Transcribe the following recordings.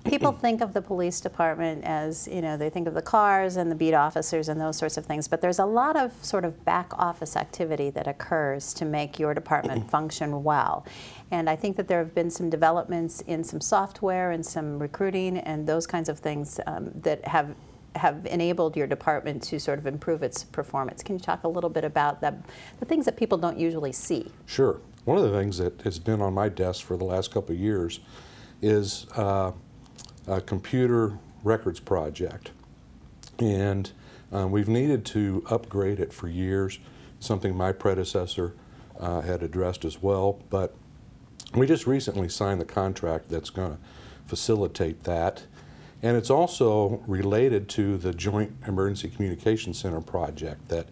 People think of the police department as, you know, they think of the cars and the beat officers and those sorts of things, but there's a lot of sort of back office activity that occurs to make your department function well. And I think that there have been some developments in some software and some recruiting and those kinds of things that have enabled your department to sort of improve its performance. Can you talk a little bit about the things that people don't usually see? Sure. One of the things that has been on my desk for the last couple of years is a computer records project. And we've needed to upgrade it for years, something my predecessor had addressed as well. But we just recently signed the contract that's going to facilitate that. And it's also related to the Joint Emergency Communication Center project that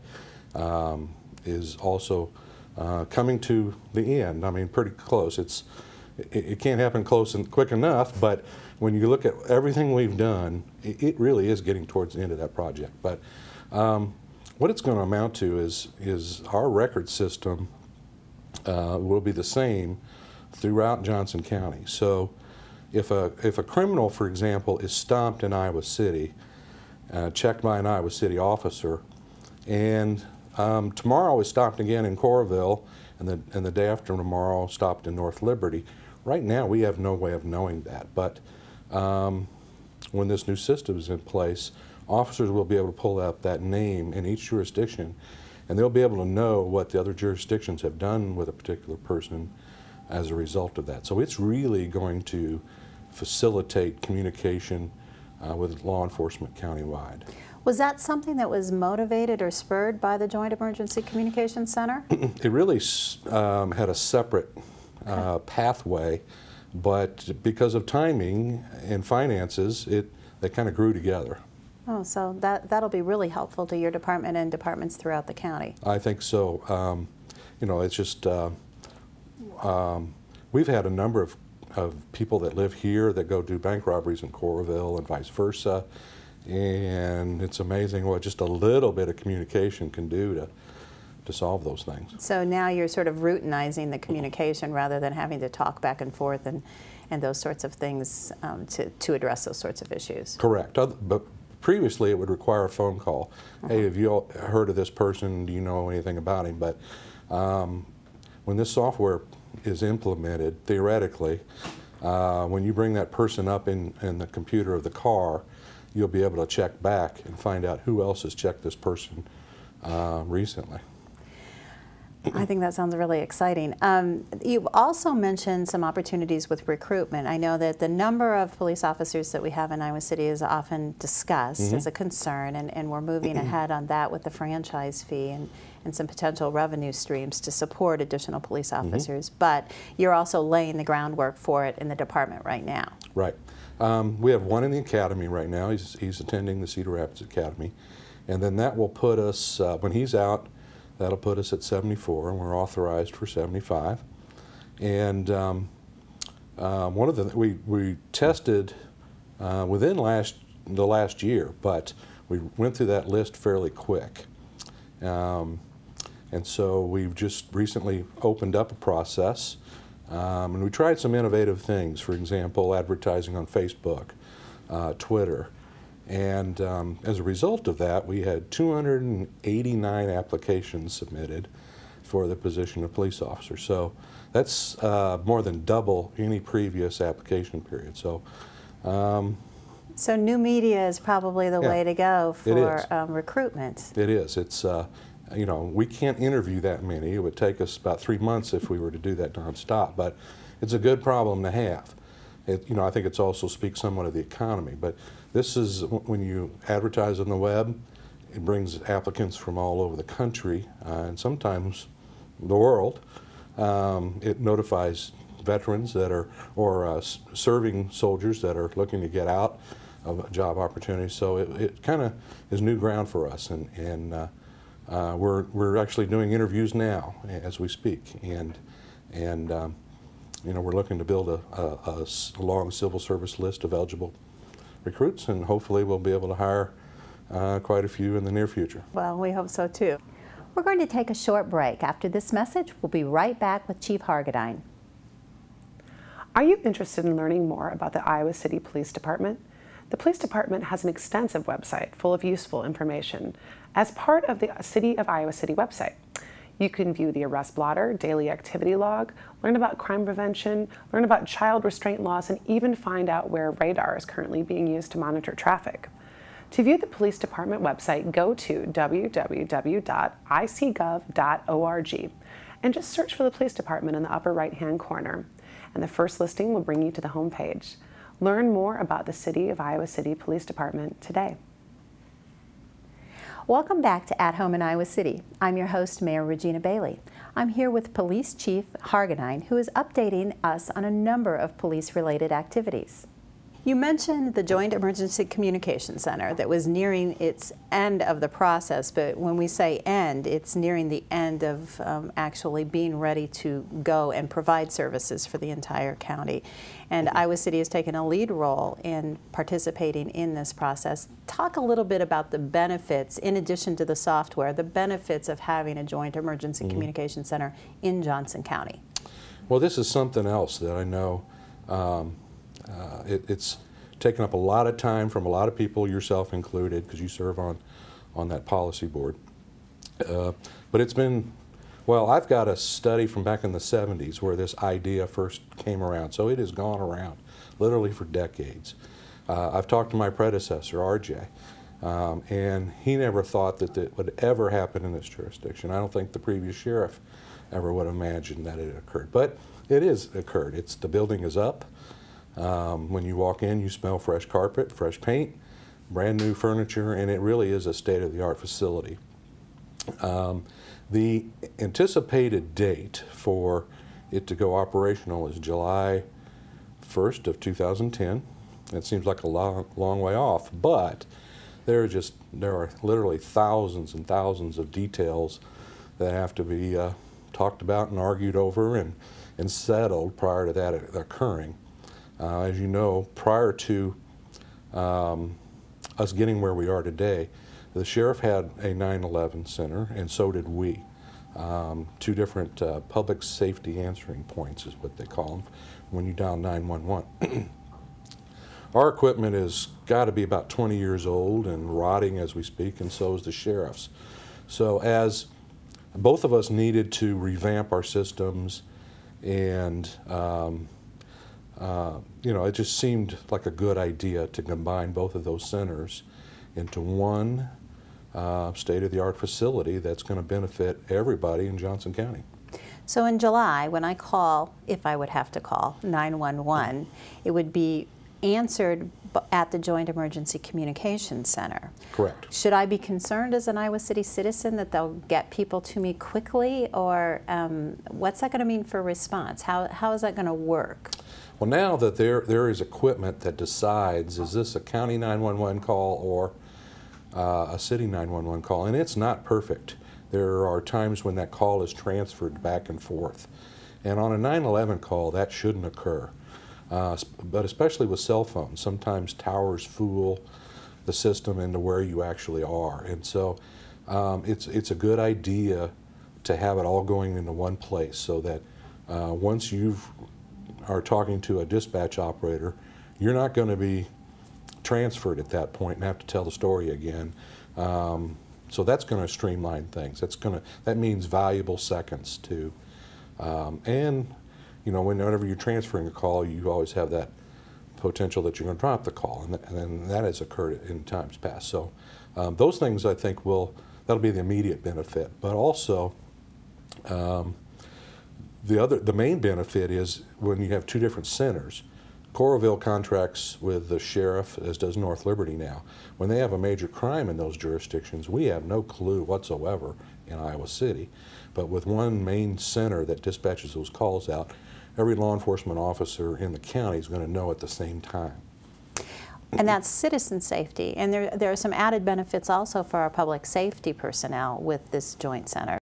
is also coming to the end. I mean, pretty close. It can't happen close and quick enough, but when you look at everything we've done, it really is getting towards the end of that project. But what it's going to amount to is our record system will be the same throughout Johnson County. So if a criminal, for example, is stopped in Iowa City, checked by an Iowa City officer, and tomorrow is stopped again in Coralville, and the day after tomorrow stopped in North Liberty. Right now, we have no way of knowing that, but when this new system is in place, officers will be able to pull out that name in each jurisdiction, and they'll be able to know what the other jurisdictions have done with a particular person as a result of that. So it's really going to facilitate communication with law enforcement countywide. Was that something that was motivated or spurred by the Joint Emergency Communications Center? It really had a separate pathway, but because of timing and finances, they kind of grew together. Oh, so that'll be really helpful to your department and departments throughout the county. I think so. You know, it's just we've had a number of people that live here that go do bank robberies in Coralville and vice versa, and it's amazing what just a little bit of communication can do to solve those things. So now you're sort of routinizing the communication rather than having to talk back and forth and those sorts of things to address those sorts of issues. Correct. But previously it would require a phone call. Hey, have you all heard of this person? Do you know anything about him? But when this software is implemented, theoretically, when you bring that person up in the computer of the car, you'll be able to check back and find out who else has checked this person recently. I think that sounds really exciting. You've also mentioned some opportunities with recruitment. I know that the number of police officers that we have in Iowa City is often discussed as a concern, and we're moving ahead on that with the franchise fee and some potential revenue streams to support additional police officers. But you're also laying the groundwork for it in the department right now. Right. We have one in the academy right now. He's attending the Cedar Rapids Academy. And then that will put us, when he's out, that'll put us at 74, and we're authorized for 75. And one of the we tested within the last year, but we went through that list fairly quick. And so we've just recently opened up a process, and we tried some innovative things. For example, advertising on Facebook, Twitter. And as a result of that, we had 289 applications submitted for the position of police officer. So that's more than double any previous application period. So new media is probably the way to go for recruitment. It is. It's you know, we can't interview that many. It would take us about 3 months if we were to do that nonstop. But it's a good problem to have. You know, I think it's also speaks somewhat of the economy. But this is when you advertise on the web, it brings applicants from all over the country and sometimes the world. It notifies veterans that are, or serving soldiers that are looking to get out of job opportunities. So it kind of is new ground for us, and we're actually doing interviews now as we speak, and you know, we're looking to build a long civil service list of eligible recruits, and hopefully we'll be able to hire quite a few in the near future. Well, we hope so too. We're going to take a short break. After this message, we'll be right back with Chief Hargadine. Are you interested in learning more about the Iowa City Police Department? The Police Department has an extensive website full of useful information as part of the City of Iowa City website. You can view the arrest blotter, daily activity log, learn about crime prevention, learn about child restraint laws, and even find out where radar is currently being used to monitor traffic. To view the Police Department website, go to www.icgov.org and just search for the Police Department in the upper right-hand corner. And the first listing will bring you to the home page. Learn more about the City of Iowa City Police Department today. Welcome back to At Home in Iowa City. I'm your host, Mayor Regenia Bailey. I'm here with Police Chief Hargadine, who is updating us on a number of police-related activities. You mentioned the Joint Emergency Communication Center that was nearing its end of the process, but when we say end, it's nearing the end of actually being ready to go and provide services for the entire county. And Iowa City has taken a lead role in participating in this process. Talk a little bit about the benefits, in addition to the software, the benefits of having a Joint Emergency Communication Center in Johnson County. Well, this is something else that I know it's taken up a lot of time from a lot of people, yourself included, because you serve on that policy board. But it's been, well, I've got a study from back in the 70s where this idea first came around, so it has gone around literally for decades. I've talked to my predecessor, RJ, and he never thought that it would ever happen in this jurisdiction. I don't think the previous sheriff ever would have imagined that it occurred, but it is occurred. The building is up. When you walk in, you smell fresh carpet, fresh paint, brand new furniture, and it really is a state-of-the-art facility. The anticipated date for it to go operational is July 1st of 2010. It seems like a long way off, but there are literally thousands and thousands of details that have to be talked about and argued over and settled prior to that occurring. As you know, prior to us getting where we are today, the sheriff had a 911 center, and so did we. Two different public safety answering points is what they call them when you dial 911. Our equipment has got to be about 20 years old and rotting as we speak, and so is the sheriff's. So as both of us needed to revamp our systems, and you know, it just seemed like a good idea to combine both of those centers into one state-of-the-art facility that's going to benefit everybody in Johnson County. So in July, when I call, if I would have to call 911, it would be answered at the Joint Emergency Communication Center. Correct. Should I be concerned as an Iowa City citizen that they'll get people to me quickly, or what's that going to mean for response? How is that going to work? Well, now that there is equipment that decides, is this a county 911 call or a city 911 call, and it's not perfect. There are times when that call is transferred back and forth. And on a 911 call, that shouldn't occur. But especially with cell phones, sometimes towers fool the system into where you actually are. And so it's a good idea to have it all going into one place, so that once you are talking to a dispatch operator, you're not going to be transferred at that point and have to tell the story again. So that's going to streamline things. That means valuable seconds too. And you know, whenever you're transferring a call, you always have that potential that you're going to drop the call, and that has occurred in times past. So those things, I think, that'll be the immediate benefit. But also, the main benefit is when you have two different centers. Coralville contracts with the sheriff, as does North Liberty now. When they have a major crime in those jurisdictions, we have no clue whatsoever in Iowa City. But with one main center that dispatches those calls out, every law enforcement officer in the county is going to know at the same time. And that's citizen safety. And there are some added benefits also for our public safety personnel with this joint center.